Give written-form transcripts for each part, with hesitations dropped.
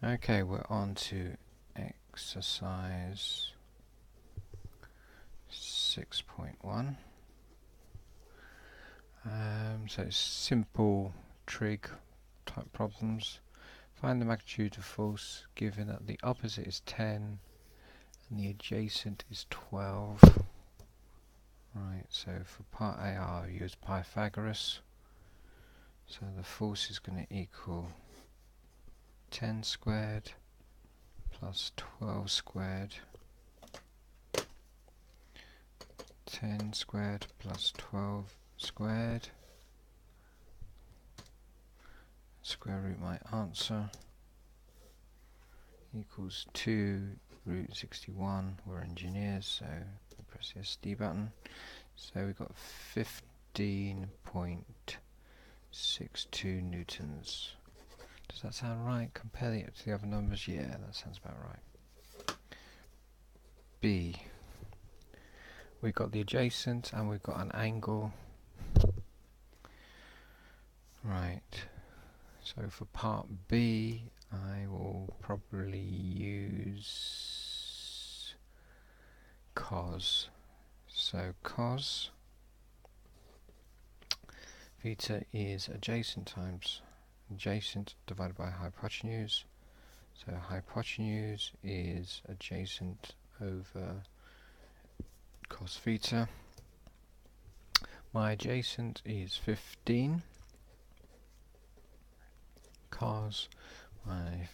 Okay, we're on to exercise 6.1. So it's simple trig type problems. Find the magnitude of force given that the opposite is 10 and the adjacent is 12. Right, so for part A I'll use Pythagoras. So the force is going to equal 10 squared plus 12 squared, 10 squared plus 12 squared, square root my answer, equals 2 root 61. We're engineers, so we'll press the SD button. So we've got 15.62 newtons. Does that sound right? Compare it to the other numbers. Yeah, that sounds about right. B. We've got the adjacent and we've got an angle. Right. So for part B, I will probably use cos. So cos theta is adjacent times adjacent divided by hypotenuse. So hypotenuse is adjacent over cos theta. My adjacent is 15. Cos, my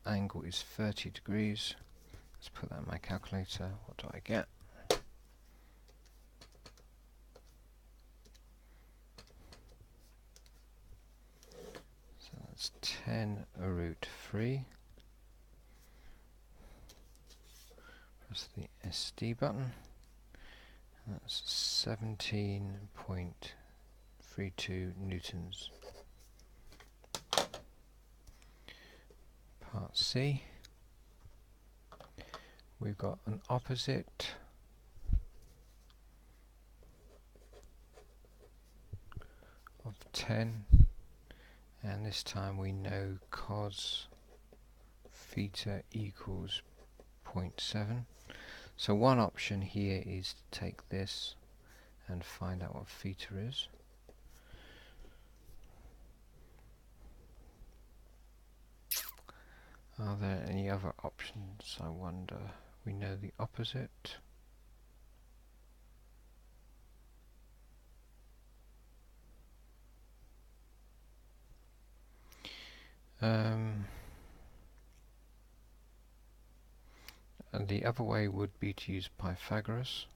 angle is 30 degrees. Let's put that in my calculator. What do I get? So that's 10 root 3. Press the SD button. That's 17.32 newtons. Part C. We've got an opposite of 10, and this time we know cos theta equals 0.7. So one option here is to take this and find out what theta is. Are there any other options? I wonder. We know the opposite. And the other way would be to use Pythagoras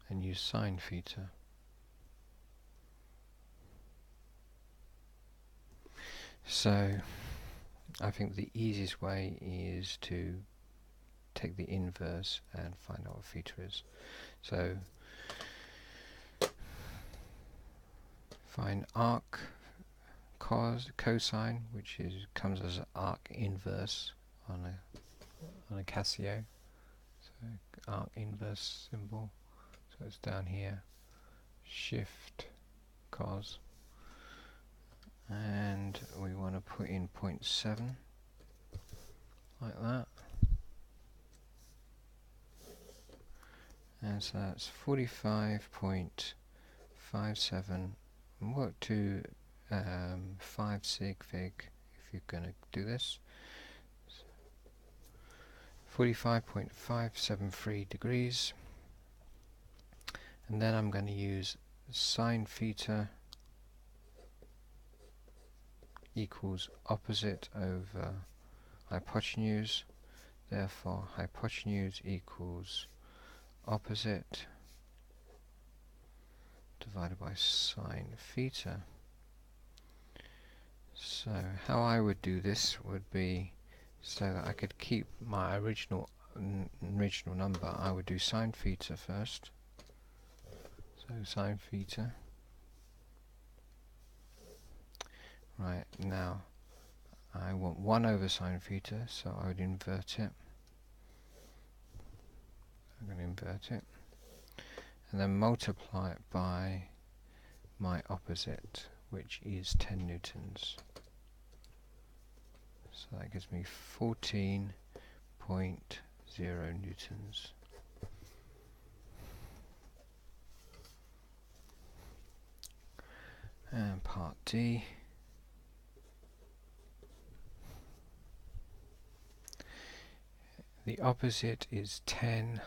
and use sine theta. So I think the easiest way is to take the inverse and find out what theta is. So find arc cosine, which comes as arc inverse on a Casio. So arc inverse symbol. So it's down here. Shift cos. And we want to put in 0.7 like that, and so that's 45.57, and work to 5 sig fig if you're going to do this. 45.573 degrees, and then I'm going to use sine theta equals opposite over hypotenuse. Therefore hypotenuse equals opposite divided by sine theta. So how I would do this would be so that I could keep my original number. I would do sine theta first. So sine theta. Right, now I want 1 over sine theta, so I would invert it. I'm going to invert it, and then multiply it by my opposite, which is 10 newtons. So that gives me 14.0 newtons. And part D. The opposite is 10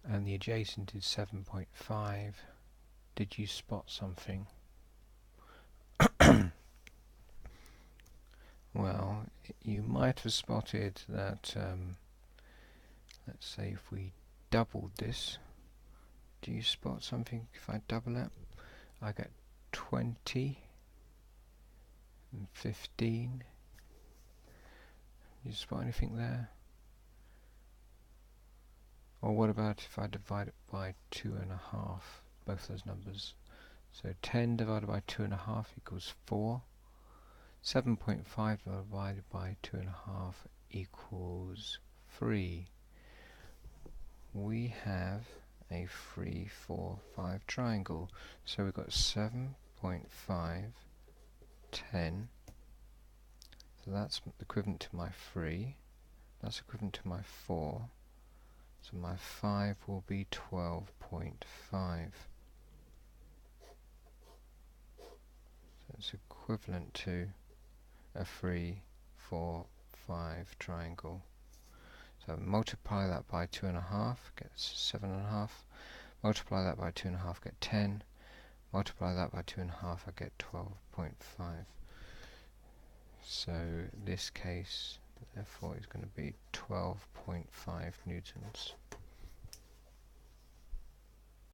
and the adjacent is 7.5. Did you spot something? Well, you might have spotted that, let's say if we doubled this, do you spot something if I double it? I get 20 and 15. You spot anything there? Or what about if I divide it by 2.5, both those numbers? So 10 divided by 2.5 equals 4. 7.5 divided by 2.5 equals 3. We have a 3, 4, 5 triangle. So we've got 7.5, 10. So that's equivalent to my 3. That's equivalent to my 4. So my 5 will be 12.5. So it's equivalent to a 3, 4, 5 triangle. So multiply that by 2.5, get 7.5. Multiply that by 2.5, get 10. Multiply that by 2.5, I get 12.5. So this case, therefore, is going to be 12.5 newtons.